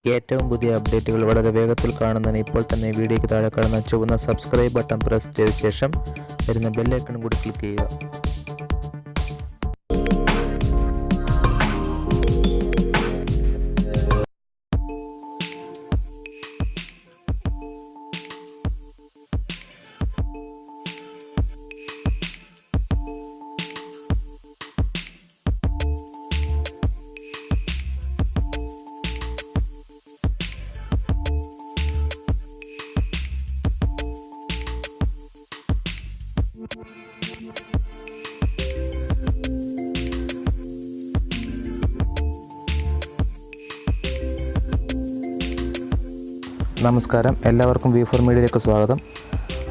ഏറ്റവും പുതിയ അപ്ഡേറ്റുകൾ വളരെ വേഗത്തിൽ കാണുന്നതിന് ഇപ്പോൾ തന്നെ വീഡിയോയ്ക്ക് താഴെ കാണുന്ന ചുവന്ന സബ്സ്ക്രൈബ് ബട്ടൺ പ്രസ് ചെയ്ത ശേഷം വരുന്ന ബെൽ ഐക്കൺ കൂടി ക്ലിക്ക് ചെയ്യുക. നമസ്കാരം, എല്ലാവർക്കും V4 മീഡിയയിലേക്ക് സ്വാഗതം.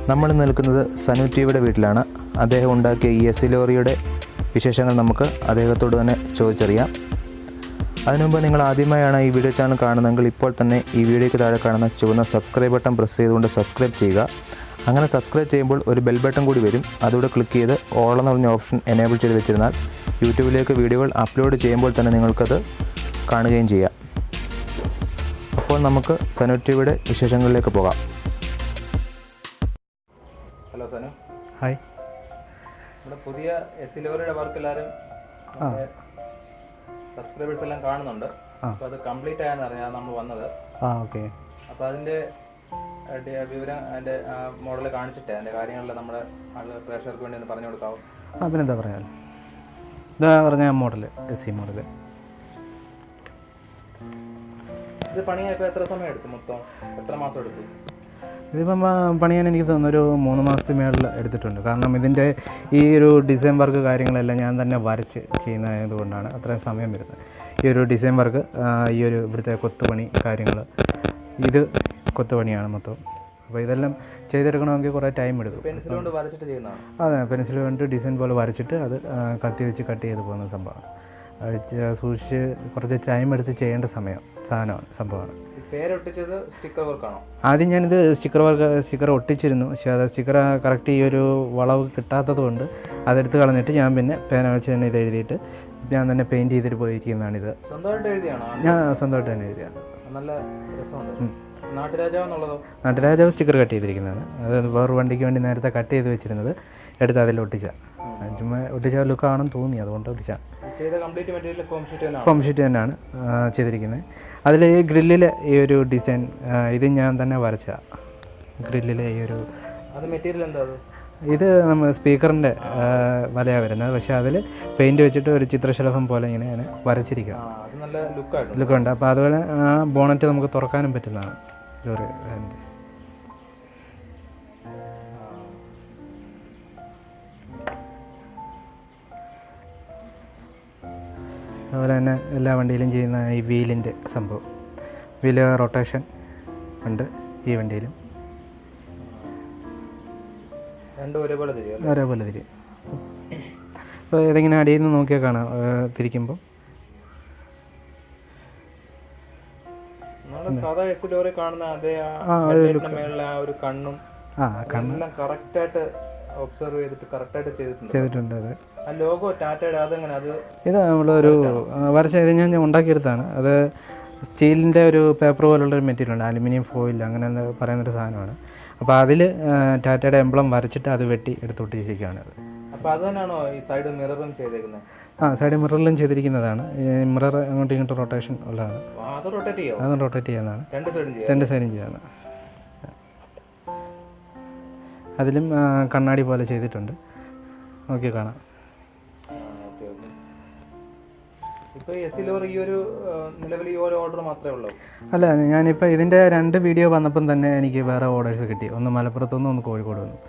നമ്മൾ നിൽക്കുന്നത് സനു ടിവിയുടെ വീട്ടിലാണ്. അദ്ദേഹം ഉണ്ടാക്കിയ ഈ SE ലോറിയുടെ വിശേഷങ്ങൾ നമുക്ക് അദ്ദേഹത്തോട് തന്നെ ചോദിച്ചറിയാം. അതിനുമുമ്പ് നിങ്ങൾ ആദ്യമായാണ് ഈ വീഡിയോ ചാനൽ കാണുന്നതെങ്കിൽ ഇപ്പോൾ തന്നെ ഈ വീഡിയോയ്ക്ക് താഴെ കാണുന്ന ചുവന്ന സബ്സ്ക്രൈബ് ബട്ടൺ പ്രസ് ചെയ്തുകൊണ്ട് സബ്സ്ക്രൈബ് ചെയ്യുക. അങ്ങനെ സബ്സ്ക്രൈബ് ചെയ്യുമ്പോൾ ഒരു ബെൽ ബട്ടൺ കൂടി വരും. അതുകൂടെ ക്ലിക്ക് ചെയ്ത് ഓൾ എന്ന് പറഞ്ഞ ഓപ്ഷൻ എനേബിൾ ചെയ്ത് വെച്ചിരുന്നാൽ യൂട്യൂബിലേക്ക് വീഡിയോകൾ അപ്ലോഡ് ചെയ്യുമ്പോൾ തന്നെ നിങ്ങൾക്കത് കാണുകയും ചെയ്യാം. അപ്പോൾ നമുക്ക് സനു ടിവിയുടെ വിശേഷങ്ങളിലേക്ക് പോകാം. ഹലോ സനു. ഹായ്. നമ്മുടെ പുതിയ SE ലോറിയുടെ വർക്ക് എല്ലാവരും സബ്സ്ക്രൈബേഴ്സ് എല്ലാം കാണുന്നുണ്ട്. അപ്പോൾ അത് കംപ്ലീറ്റ് ആയെന്ന് അറിയാം നമ്മൾ വന്നത്. ഓക്കെ. അപ്പോൾ അതിൻ്റെ വിവരം അതിൻ്റെ മോഡൽ കാണിച്ചിട്ട് അതിൻ്റെ കാര്യങ്ങളെല്ലാം നമ്മുടെ ആളുകൾ പ്രേക്ഷകർക്ക് വേണ്ടി ഒന്ന് പറഞ്ഞു കൊടുക്കാവും. പിന്നെന്താ പറയാൻ, ഇതാ പറഞ്ഞ മോഡൽ SE മോഡൽ. ഇത് പണിയായപ്പോൾ എത്ര സമയം എടുത്തു? മൊത്തം എത്ര മാസം എടുത്തു? ഇതിപ്പം പണിയാൻ എനിക്ക് തോന്നുന്നു ഒരു 3 മാസത്തിന് മേളിൽ എടുത്തിട്ടുണ്ട്. കാരണം ഇതിൻ്റെ ഈ ഒരു ഡിസൈൻ വർക്ക് കാര്യങ്ങളെല്ലാം ഞാൻ തന്നെ വരച്ച് ചെയ്യുന്നതായതുകൊണ്ടാണ് അത്രയും സമയം വരുന്നത്. ഈ ഒരു ഡിസൈൻ വർക്ക്, ഈ ഒരു ഇവിടുത്തെ കൊത്തുപണി കാര്യങ്ങൾ, ഇത് കൊത്തുപണിയാണ് മൊത്തം. അപ്പോൾ ഇതെല്ലാം ചെയ്തെടുക്കണമെങ്കിൽ കുറേ ടൈം എടുക്കും. പെൻസിൽ കൊണ്ട് വരച്ചിട്ട് ചെയ്യുന്നതാണ്? അതെ, പെൻസിൽ കൊണ്ട് ഡിസൈൻ പോലെ വരച്ചിട്ട് അത് കത്തി വെച്ച് കട്ട് ചെയ്ത് പോകുന്ന സംഭവമാണ്. സൂക്ഷിച്ച് കുറച്ച് ടൈം എടുത്ത് ചെയ്യേണ്ട സംഭവമാണ്. പേരൊട്ടിച്ചത് സ്റ്റിക്കർ വർക്കാണോ? ആദ്യം ഞാനിത് സ്റ്റിക്കർ ഒട്ടിച്ചിരുന്നു. പക്ഷേ അത് സ്റ്റിക്കർ കറക്റ്റ് ഈ ഒരു വളവ് കിട്ടാത്തത് കൊണ്ട് അതെടുത്ത് കളഞ്ഞിട്ട് ഞാൻ പിന്നെ പേന വെച്ച് തന്നെ ഇത് എഴുതിയിട്ട് ഞാൻ തന്നെ പെയിൻറ്റ് ചെയ്തിട്ട് പോയിരിക്കുന്നതാണിത്. സ്വന്തമായിട്ട് എഴുതിയാണോ? ഞാൻ സ്വന്തമായിട്ട് തന്നെ എഴുതിയാണ്. നല്ല രസമുണ്ട്. നാട്ടുരാജാവെന്നുള്ളതോ? നാട്ടുരാജാവ് സ്റ്റിക്കർ കട്ട് ചെയ്തിരിക്കുന്നതാണ്. അത് വേറെ വണ്ടിക്ക് വേണ്ടി നേരത്തെ കട്ട് ചെയ്ത് വെച്ചിരുന്നത് എടുത്ത് അതിൽ ചുമ്മാ ഒട്ടിച്ച ലുക്കാണെന്ന് തോന്നി, അതുകൊണ്ട് ഒട്ടിച്ചാണ്. ഫോം ഷീറ്റ് തന്നെയാണ് ചെയ്തിരിക്കുന്നത്. അതിൽ ഈ ഗ്രില്ലിൽ ഈ ഒരു ഡിസൈൻ ഇത് ഞാൻ തന്നെ വരച്ച ഗ്രില്ലിൽ ഈ ഒരു ഇത് നമ്മൾ സ്പീക്കറിൻ്റെ വലയാണ് വരുന്നത്. പക്ഷേ അതിൽ പെയിൻറ്റ് വെച്ചിട്ട് ഒരു ചിത്രശലഭം പോലെ ഇങ്ങനെ ഞാൻ വരച്ചിരിക്കുക. ലുക്കുണ്ട്. അപ്പോൾ അതുപോലെ ആ ബോണറ്റ് നമുക്ക് തുറക്കാനും പറ്റുന്നതാണ് ലോറി. അതുപോലെ തന്നെ എല്ലാ വണ്ടിയിലും ചെയ്യുന്ന ഈ വീലിൻ്റെ സംഭവം, വീല് റൊട്ടേഷൻ ഉണ്ട് ഈ വണ്ടിയിലും. ഒരേപോലെ തിരിയും. അപ്പോൾ ഇതിങ്ങനെ അടിയിൽ നിന്ന് നോക്കിയാൽ കാണാം തിരിക്കുമ്പോൾ. ചെയ്തിട്ടുണ്ട്. അത് ഇത് നമ്മളൊരു വരച്ച ഇത് ഞാൻ ഉണ്ടാക്കിയെടുത്താണ്. അത് സ്റ്റീലിൻ്റെ ഒരു പേപ്പർ പോലുള്ളൊരു മെറ്റീരിയലുണ്ട്, അലുമിനിയം ഫോയിൽ അങ്ങനെ എന്താ പറയുന്നൊരു സാധനമാണ്. അപ്പോൾ അതിൽ ടാറ്റയുടെ എംബ്ലം വരച്ചിട്ട് അത് വെട്ടി എടുത്തൊട്ടിരിക്കുകയാണ്. അത് സൈഡ് മിററിലും ചെയ്തിരിക്കുന്നതാണ്. മിറർ അങ്ങോട്ടും ഇങ്ങോട്ടും റൊട്ടേഷൻ ഉള്ളതാണ്. അത് റൊട്ടേറ്റ് ചെയ്യുന്നതാണ്. രണ്ട് സൈഡും ചെയ്യാനാണ്. അതിലും കണ്ണാടി പോലെ ചെയ്തിട്ടുണ്ട്, നോക്കി കാണാം. അല്ല, ഞാനിപ്പോൾ ഇതിൻ്റെ 2 വീഡിയോ വന്നപ്പം തന്നെ എനിക്ക് വേറെ ഓർഡേഴ്സ് കിട്ടി. ഒന്ന് മലപ്പുറത്തുനിന്നും ഒന്ന് കോഴിക്കോട് നിന്നും.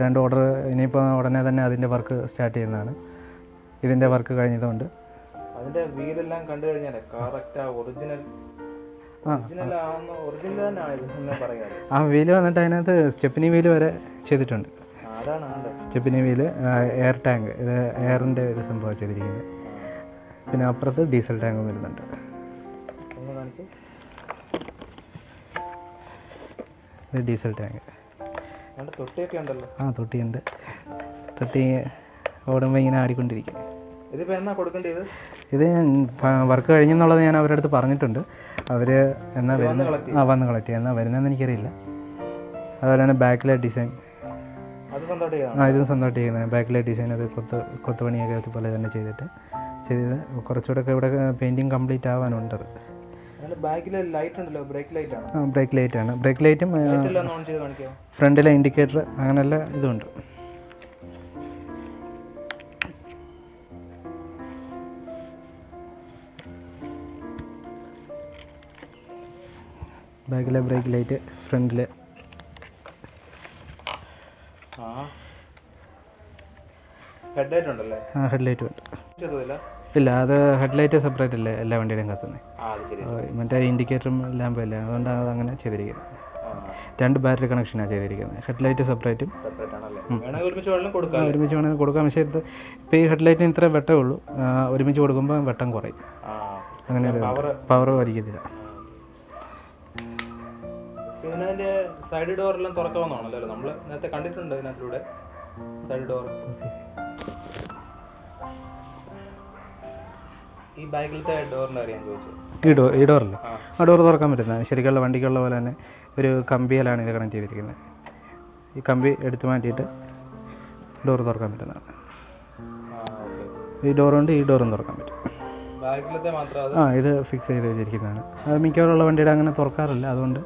2 ഓർഡർ ഇനിയിപ്പോൾ ഉടനെ തന്നെ അതിൻ്റെ വർക്ക് സ്റ്റാർട്ട് ചെയ്യുന്നതാണ്. ഇതിൻ്റെ വർക്ക് കഴിഞ്ഞതുകൊണ്ട് അതിൻ്റെ വീലെല്ലാം കണ്ടു കഴിഞ്ഞാൽ കറക്റ്റ് ഒറിജിനൽ ആ വീല് വന്നിട്ട് അതിനകത്ത് സ്റ്റെപ്പിനി വീല് വരെ ചെയ്തിട്ടുണ്ട്. സ്റ്റെപ്പിനി വീല്, എയർ ടാങ്ക്, ഇത് എയറിൻ്റെ ഒരു സംഭവം ചെയ്തിരിക്കുന്നത്. പിന്നെ അപ്പുറത്ത് ഡീസൽ ടാങ്കും വരുന്നുണ്ട്. ഇത് ഡീസൽ ടാങ്ക്. തൊട്ടിയൊക്കെ ഉണ്ടല്ലോ? തൊട്ടിയുണ്ട്. തൊട്ടി ഓടുമ്പോൾ ഇങ്ങനെ ആടിക്കൊണ്ടിരിക്കും. ഇതിപ്പോൾ എന്നാ കൊടുക്കേണ്ടത്? ഇത് വർക്ക് കഴിഞ്ഞെന്നുള്ളത് ഞാൻ അവരുടെ അടുത്ത് പറഞ്ഞിട്ടുണ്ട്. അവർ എന്നാ വരുന്നത് വന്ന് കളക്ട് ചെയ്യുക. എന്നാ വരുന്നതെന്ന് എനിക്കറിയില്ല. അതുപോലെ തന്നെ ബാക്കിലെ ഡിസൈൻ ഇതും സ്വന്തമായിട്ട് ചെയ്യുന്നത്. ബാക്കിലെ ഡിസൈൻ അത് കൊത്തുപണിയൊക്കെ അതുപോലെ തന്നെ ചെയ്ത് കുറച്ചുകൂടെ ഒക്കെ ഇവിടെ പെയിൻറ്റിങ് കംപ്ലീറ്റ് ആവാനുണ്ടത്. ബ്രേക്ക് ലൈറ്റാണ്. ബ്രേക്ക് ലൈറ്റും ഫ്രണ്ടിലെ ഇൻഡിക്കേറ്റർ അങ്ങനെയുള്ള ഇതുണ്ട്. ബാക്കിലെ ബ്രേക്ക് ലൈറ്റ്, ഫ്രണ്ടിൽ ഹെഡ്ലൈറ്റ് ഉണ്ടല്ലേ? ഹെഡ്ലൈറ്റും ഉണ്ട്. ഇല്ല, അത് ഹെഡ്ലൈറ്റ് സെപ്പറേറ്റ് അല്ലേ എല്ലാ വണ്ടിയുടെയും കത്തുന്നത്. മറ്റേ ഇൻഡിക്കേറ്ററും ലാമ്പും അല്ലേ, അതുകൊണ്ടാണ് അത് അങ്ങനെ ചെയ്തിരിക്കുന്നത്. 2 ബാറ്ററി കണക്ഷനാണ് ചെയ്തിരിക്കുന്നത്. ഹെഡ്ലൈറ്റ് സെപ്പറേറ്റും ഒരുമിച്ച് വേണമെങ്കിൽ കൊടുക്കാം. പക്ഷേ ഇപ്പോൾ ഈ ഹെഡ്ലൈറ്റിന് ഇത്ര വെട്ടമേ ഉള്ളൂ. ഒരുമിച്ച് കൊടുക്കുമ്പോൾ വെട്ടം കുറയും. അങ്ങനെ പവർ വലിക്കത്തില്ല. പിന്നെ അതിൻ്റെ സൈഡ് ഡോറെല്ലാം തുറക്കാവുന്നതാണല്ലോ, നമ്മൾ നേരത്തെ കണ്ടിട്ടുണ്ട് ഇതിനകത്തൂടെ സൈഡ് ഡോർ. ഈ ബാക്കിലത്തെ ഡോറിൻ്റെ അറിയാൻ ചോദിച്ചത്. ഈ ഡോറല്ല, ആ ഡോർ തുറക്കാൻ പറ്റുന്നത് ശരിക്കുള്ള വണ്ടിക്കുള്ള പോലെ തന്നെ ഒരു കമ്പിയിലാണ് ഇത് കണക്ട് ചെയ്തിരിക്കുന്നത്. ഈ കമ്പി എടുത്തു മാറ്റിയിട്ട് ഡോർ തുറക്കാൻ പറ്റുന്നതാണ്. ഈ ഡോറുണ്ട്, ഈ ഡോറും തുറക്കാൻ പറ്റും. ഇത് ഫിക്സ് ചെയ്ത് വെച്ചിരിക്കുന്നതാണ്. അത് മിക്കവാറുള്ള വണ്ടിയുടെ അങ്ങനെ തുറക്കാറില്ല, അതുകൊണ്ട്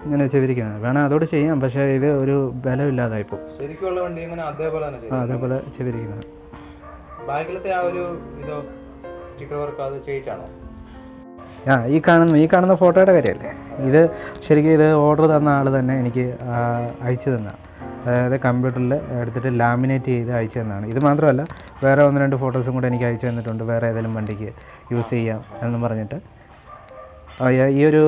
ഇങ്ങനെ ചെയ്തിരിക്കുന്നതാണ്. വേണം അതോട് ചെയ്യാം, പക്ഷേ ഇത് ഒരു ബലമില്ലാതായിപ്പോൾ. അതേപോലെ ചെയ്തിരിക്കുന്നതാണ്. ഈ കാണുന്ന ഫോട്ടോയുടെ കാര്യമല്ലേ ഇത്? ശരിക്കും ഇത് ഓർഡർ തന്ന ആൾ തന്നെ എനിക്ക് അയച്ചു തന്നതാണ്. അതായത് കമ്പ്യൂട്ടറിൽ എടുത്തിട്ട് ലാമിനേറ്റ് ചെയ്ത് അയച്ചു തന്നതാണ്. ഇത് മാത്രമല്ല, വേറെ 1-2 ഫോട്ടോസും കൂടെ എനിക്ക് അയച്ചു തന്നിട്ടുണ്ട്. വേറെ ഏതെങ്കിലും വണ്ടിക്ക് യൂസ് ചെയ്യാം എന്നും പറഞ്ഞിട്ട്. ഈ ഒരു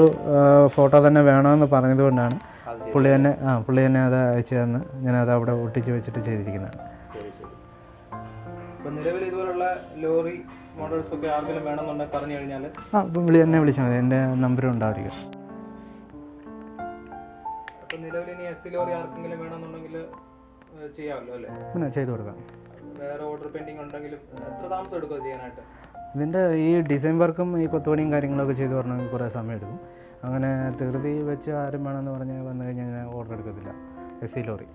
ഫോട്ടോ തന്നെ വേണമെന്ന് പറഞ്ഞതുകൊണ്ടാണ് പുള്ളി തന്നെ അത് അയച്ചു തന്ന് ഞാനത് അവിടെ ഒട്ടിച്ച് വെച്ചിട്ട് ചെയ്തിരിക്കുന്നതാണ്. നിലവിൽ ഇതുപോലുള്ള ലോറി മോഡൽസ് ഒക്കെ ആർക്കെങ്കിലും വേണമെന്നുണ്ടെങ്കിൽ പറഞ്ഞു കഴിഞ്ഞാൽ എന്നെ വിളിച്ചാൽ മതി. എൻ്റെ നമ്പരും ഉണ്ടായിരിക്കും. അപ്പോൾ നിലവിൽ ഇനി SE ലോറി ആർക്കെങ്കിലും വേണമെന്നുണ്ടെങ്കിൽ ചെയ്യാമല്ലോ അല്ലേ? പിന്നെ ചെയ്തു കൊടുക്കാം. വേറെ ഓർഡർ പെൻഡിങ് ഉണ്ടെങ്കിലും എത്ര താമസം എടുക്കുക ചെയ്യാനായിട്ട്? ഇതിൻ്റെ ഈ ഡിസൈൻ വർക്കും ഈ കൊത്തുപണിയും കാര്യങ്ങളൊക്കെ ചെയ്ത് പറഞ്ഞാൽ കുറേ സമയം എടുക്കും. അങ്ങനെ ധൃതി വെച്ച് ആരും വേണമെന്ന് പറഞ്ഞ് വന്നു കഴിഞ്ഞാൽ ഞാൻ ഓർഡർ എടുക്കത്തില്ല. SE ലോറി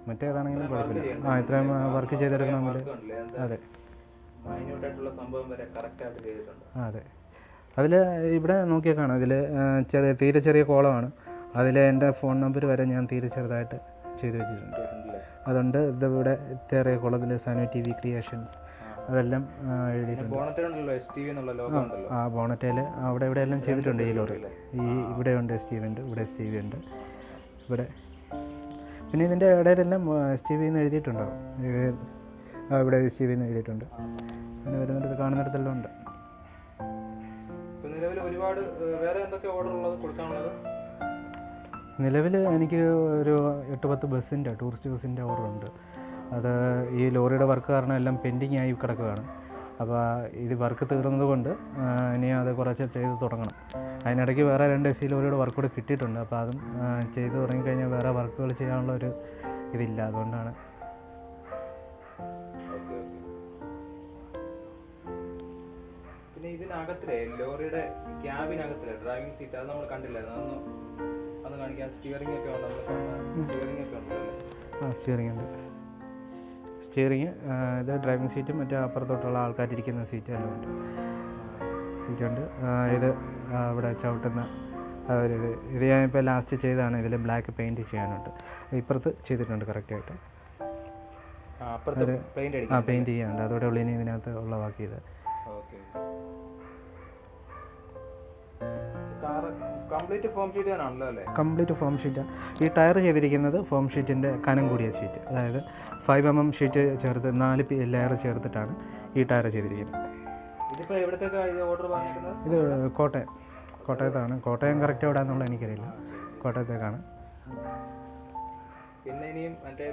മറ്റേതാണെങ്കിലും കുഴപ്പമില്ല. ഇത്രയും വർക്ക് ചെയ്തെടുക്കണമെങ്കിൽ അതെ അതെ. അതിൽ ഇവിടെ നോക്കിയാൽ കാണാം, അതിൽ തീരെ ചെറിയ കോളമാണ്. അതിൽ എൻ്റെ ഫോൺ നമ്പർ വരെ ഞാൻ തീരെ ചെറുതായിട്ട് ചെയ്തു വെച്ചിട്ടുണ്ട്. അതുകൊണ്ട് ഇതിവിടെ ചെറിയ കോളത്തിൽ സനു TV ക്രിയേഷൻസ് അതെല്ലാം എഴുതിയിട്ടുണ്ട്. ബോണറ്റേൽ അവിടെ ഇവിടെ എല്ലാം ചെയ്തിട്ടുണ്ട്. ഈ ലോറിയിൽ ഇവിടെ ഉണ്ട് STV ഉണ്ട്, ഇവിടെ STV ഉണ്ട്, ഇവിടെ പിന്നെ ഇതിൻ്റെ ഇടയിലെല്ലാം STV എന്ന് എഴുതിയിട്ടുണ്ടാവും. ഇവിടെ STV എന്ന് എഴുതിയിട്ടുണ്ട്. അങ്ങനെ വരുന്നിടത്ത് കാണുന്നിടത്തെല്ലാം ഉണ്ട്. നിലവിൽ എനിക്ക് ഒരു 8-10 ബസ്സിൻ്റെ ടൂറിസ്റ്റ് ബസ്സിൻ്റെ ഓർഡറുണ്ട്. അത് ഈ ലോറിയുടെ വർക്ക് കാരണം എല്ലാം പെൻഡിങ് ആയി കിടക്കുകയാണ്. അപ്പോൾ ഇത് വർക്ക് തീർന്നത് കൊണ്ട് ഇനി അത് കുറച്ച് ചെയ്ത് തുടങ്ങണം. അതിനിടയ്ക്ക് വേറെ 2 SE ലോറിയുടെ വർക്ക് കൂടെ കിട്ടിയിട്ടുണ്ട്. അപ്പോൾ അതും ചെയ്ത് തുടങ്ങിക്കഴിഞ്ഞാൽ വേറെ വർക്കുകൾ ചെയ്യാനുള്ള ഒരു ഇതില്ല, അതുകൊണ്ടാണ്. പിന്നെ ഇതിനകത്തിലെ ലോറിയുടെ ക്യാബിനകത്തിലെ ഡ്രൈവിംഗ് സീറ്റ് അത് നമ്മൾ കണ്ടില്ലായിരുന്നു, അതൊന്ന് കാണിക്കാൻ. സ്റ്റിയറിംഗ് ഒക്കെ ഉണ്ട്, സ്റ്റിയറിംഗ് ഉണ്ട്. സ്റ്റിയറിംഗ് ഇത് ഡ്രൈവിംഗ് സീറ്റും മറ്റേ അപ്പുറത്തോട്ടുള്ള ആൾക്കാരിരിക്കുന്ന സീറ്റ് എല്ലാം ഉണ്ട്. സീറ്റുണ്ട്. ഇത് ഇവിടെ ചവിട്ടുന്ന ഇത് ഞാനിപ്പോൾ ലാസ്റ്റ് ചെയ്തതാണ്. ഇതിൽ ബ്ലാക്ക് പെയിൻറ്റ് ചെയ്യാനുണ്ട്. ഇപ്പുറത്ത് ചെയ്തിട്ടുണ്ട് കറക്റ്റായിട്ട്. പെയിൻറ്റ് ചെയ്യാനുണ്ട്. അതോടെ ഉള്ളിനി ഇതിനകത്ത് ഉള്ളവാക്കിയത്. Complete form ഷീറ്റാണ്. ഈ ടയർ ചെയ്തിരിക്കുന്നത് ഫോം ഷീറ്റിൻ്റെ കനം കൂടിയ ഷീറ്റ്, അതായത് 5 mm ഷീറ്റ് ചേർത്ത് 4 ലെയർ ചേർത്തിട്ടാണ് ഈ ടയർ ചെയ്തിരിക്കുന്നത്. ഇത് കോട്ടയത്താണ്. കോട്ടയം കറക്റ്റ് എവിടെയാണെന്നുള്ള എനിക്കറിയില്ല. കോട്ടയത്തേക്കാണ്.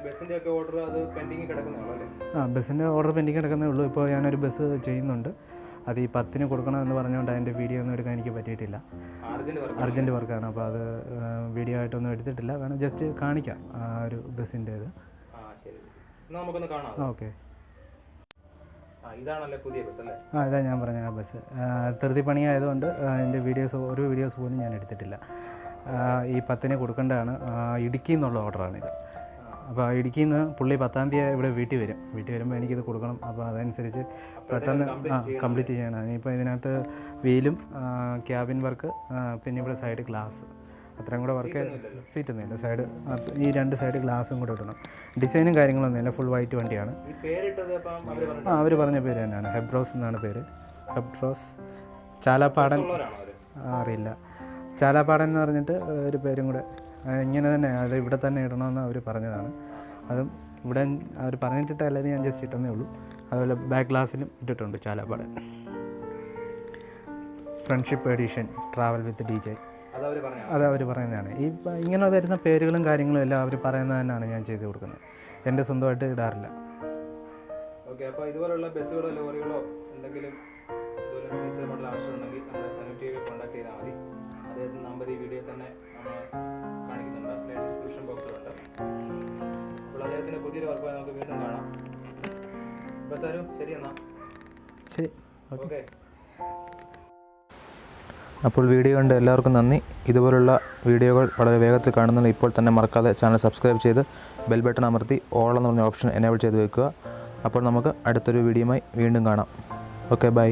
ബസ്സിൻ്റെ ഓർഡർ പെൻഡിങ് കിടക്കുന്നേ ഉള്ളൂ. ഇപ്പോൾ ഞാനൊരു ബസ് ചെയ്യുന്നുണ്ട്. അത് ഈ 10-ന് കൊടുക്കണമെന്ന് പറഞ്ഞുകൊണ്ട് അതിൻ്റെ വീഡിയോ ഒന്നും എടുക്കാൻ എനിക്ക് പറ്റിയിട്ടില്ല. അർജൻറ്റ് വർക്കാണ്. അപ്പോൾ അത് വീഡിയോ ആയിട്ടൊന്നും എടുത്തിട്ടില്ല. വേണം ജസ്റ്റ് കാണിക്കാം ആ ഒരു ബസ്സിൻ്റെ ഇത്. ഓക്കെ. ഇതാണല്ലേ പുതിയ ബസ് അല്ലേ? ഇതാ ഞാൻ പറഞ്ഞ ആ ബസ്. ധൃതി പണിയായതുകൊണ്ട് അതിൻ്റെ വീഡിയോസ് പോലും ഞാൻ എടുത്തിട്ടില്ല. ഈ 10-ന് കൊടുക്കേണ്ടതാണ്. ഇടുക്കിയിൽ നിന്നുള്ള ഓർഡറാണിത്. അപ്പോൾ ഇടുക്കിയിൽ നിന്ന് പുള്ളി 10-ാം തീയതി ഇവിടെ വീട്ടിൽ വരുമ്പോൾ എനിക്കിത് കൊടുക്കണം. അപ്പോൾ അതനുസരിച്ച് പെട്ടെന്ന് കംപ്ലീറ്റ് ചെയ്യണം. ഇനിയിപ്പോൾ ഇതിനകത്ത് വീലും ക്യാബിൻ വർക്ക് പിന്നെ ഇവിടെ സൈഡ് ഗ്ലാസ് അത്രയും കൂടെ വർക്ക്. സീറ്റൊന്നുമില്ല. സൈഡ് ഈ 2 സൈഡ് ഗ്ലാസും കൂടെ ഇടണം. ഡിസൈനും കാര്യങ്ങളൊന്നുമില്ല. ഫുൾ വൈറ്റ് വണ്ടിയാണ്. അവർ പറഞ്ഞ പേര് തന്നെയാണ്. ഹെബ്രോസ് എന്നാണ് പേര്. ഹെബ്രോസ് ചാലാപ്പാടൻ. അറിയില്ല. ചാലാപ്പാടൻ എന്ന് പറഞ്ഞിട്ട് ഒരു പേരും കൂടെ ഇങ്ങനെ തന്നെ. അത് ഇവിടെ തന്നെ ഇടണമെന്ന് അവർ പറഞ്ഞതാണ്. അതും ഇവിടെ അവർ പറഞ്ഞിട്ടിട്ടല്ലാതെ ഞാൻ ജസ്റ്റ് ഇട്ടെന്നേ ഉള്ളൂ. അതുപോലെ ബാക്ക് ഗ്ലാസ്സിലും ഇട്ടിട്ടുണ്ട് Chalappadan. Friendship edition travel with DJ. അത് അവർ പറയുന്നതാണ്. ഇങ്ങനെ വരുന്ന പേരുകളും കാര്യങ്ങളും എല്ലാം അവർ പറയുന്നത് തന്നെയാണ് ഞാൻ ചെയ്ത് കൊടുക്കുന്നത്. എൻ്റെ സ്വന്തമായിട്ട് ഇടാറില്ല. ഓക്കെ. അപ്പോൾ ഇതുപോലുള്ള ബസ്സുകളോ ലോറികളോ എന്തെങ്കിലും ഇതുപോലെ ഫീച്ചർ മോഡൽ ആവശ്യമുണ്ടെങ്കിൽ നമ്മുടെ സനു TV കോൺടാക്ട് ചെയ്താൽ മതി. അദ്ദേഹത്തിൻ്റെ നമ്പർ ഈ വീഡിയോ തന്നെ നമ്മൾ കാണിക്കുന്നുണ്ട്. ഡിസ്ക്രിപ്ഷൻ ബോക്സിലുണ്ട്. അപ്പോൾ അദ്ദേഹത്തിൻ്റെ പുതിയൊരു വർക്കുമായി നമുക്ക് വീണ്ടും കാണാം. അപ്പോൾ സനു ശരി എന്നാൽ. ശരി. ഓക്കെ. അപ്പോൾ വീഡിയോ കണ്ട് എല്ലാവർക്കും നന്ദി. ഇതുപോലുള്ള വീഡിയോകൾ വളരെ വേഗത്തിൽ കാണുന്നതിന് ഇപ്പോൾ തന്നെ മറക്കാതെ ചാനൽ സബ്സ്ക്രൈബ് ചെയ്ത് ബെൽ ബട്ടൺ അമർത്തി ഓൾ എന്ന് പറഞ്ഞ ഓപ്ഷൻ എനേബിൾ ചെയ്ത് വെക്കുക. അപ്പോൾ നമുക്ക് അടുത്തൊരു വീഡിയോയുമായി വീണ്ടും കാണാം. Okay, by.